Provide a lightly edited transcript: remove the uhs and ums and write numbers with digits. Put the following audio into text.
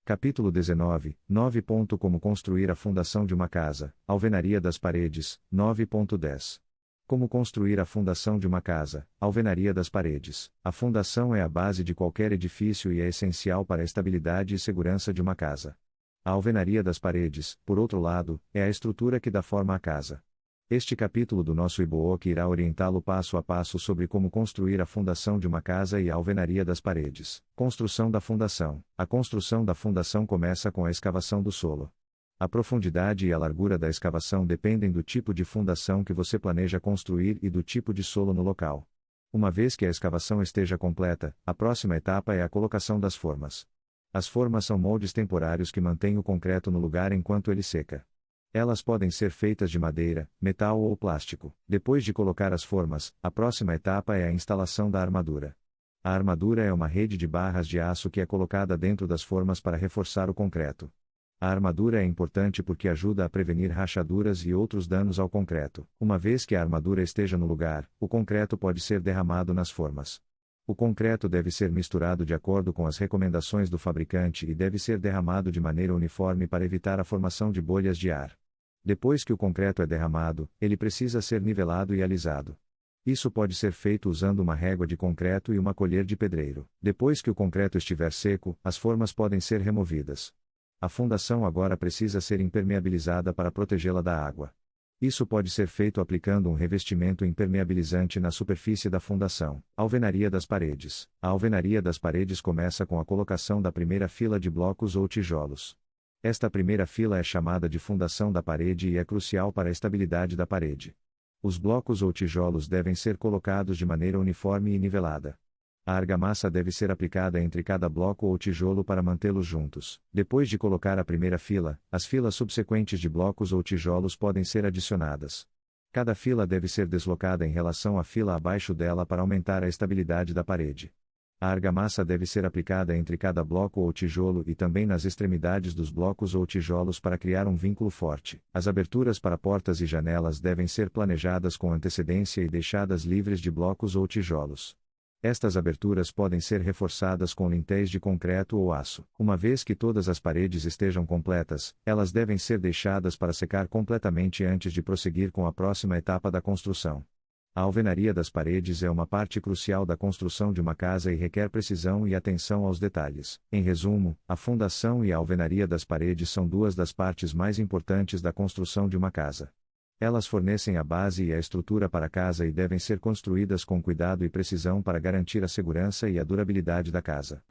Capítulo 19, 9. Como construir a fundação de uma casa, alvenaria das paredes, 9.10. Como construir a fundação de uma casa, alvenaria das paredes. A fundação é a base de qualquer edifício e é essencial para a estabilidade e segurança de uma casa. A alvenaria das paredes, por outro lado, é a estrutura que dá forma à casa. Este capítulo do nosso e-book irá orientá-lo passo a passo sobre como construir a fundação de uma casa e a alvenaria das paredes. Construção da fundação. A construção da fundação começa com a escavação do solo. A profundidade e a largura da escavação dependem do tipo de fundação que você planeja construir e do tipo de solo no local. Uma vez que a escavação esteja completa, a próxima etapa é a colocação das formas. As formas são moldes temporários que mantêm o concreto no lugar enquanto ele seca. Elas podem ser feitas de madeira, metal ou plástico. Depois de colocar as formas, a próxima etapa é a instalação da armadura. A armadura é uma rede de barras de aço que é colocada dentro das formas para reforçar o concreto. A armadura é importante porque ajuda a prevenir rachaduras e outros danos ao concreto. Uma vez que a armadura esteja no lugar, o concreto pode ser derramado nas formas. O concreto deve ser misturado de acordo com as recomendações do fabricante e deve ser derramado de maneira uniforme para evitar a formação de bolhas de ar. Depois que o concreto é derramado, ele precisa ser nivelado e alisado. Isso pode ser feito usando uma régua de concreto e uma colher de pedreiro. Depois que o concreto estiver seco, as formas podem ser removidas. A fundação agora precisa ser impermeabilizada para protegê-la da água. Isso pode ser feito aplicando um revestimento impermeabilizante na superfície da fundação. Alvenaria das paredes. A alvenaria das paredes começa com a colocação da primeira fila de blocos ou tijolos. Esta primeira fila é chamada de fundação da parede e é crucial para a estabilidade da parede. Os blocos ou tijolos devem ser colocados de maneira uniforme e nivelada. A argamassa deve ser aplicada entre cada bloco ou tijolo para mantê-los juntos. Depois de colocar a primeira fila, as filas subsequentes de blocos ou tijolos podem ser adicionadas. Cada fila deve ser deslocada em relação à fila abaixo dela para aumentar a estabilidade da parede. A argamassa deve ser aplicada entre cada bloco ou tijolo e também nas extremidades dos blocos ou tijolos para criar um vínculo forte. As aberturas para portas e janelas devem ser planejadas com antecedência e deixadas livres de blocos ou tijolos. Estas aberturas podem ser reforçadas com lintéis de concreto ou aço. Uma vez que todas as paredes estejam completas, elas devem ser deixadas para secar completamente antes de prosseguir com a próxima etapa da construção. A alvenaria das paredes é uma parte crucial da construção de uma casa e requer precisão e atenção aos detalhes. Em resumo, a fundação e a alvenaria das paredes são duas das partes mais importantes da construção de uma casa. Elas fornecem a base e a estrutura para a casa e devem ser construídas com cuidado e precisão para garantir a segurança e a durabilidade da casa.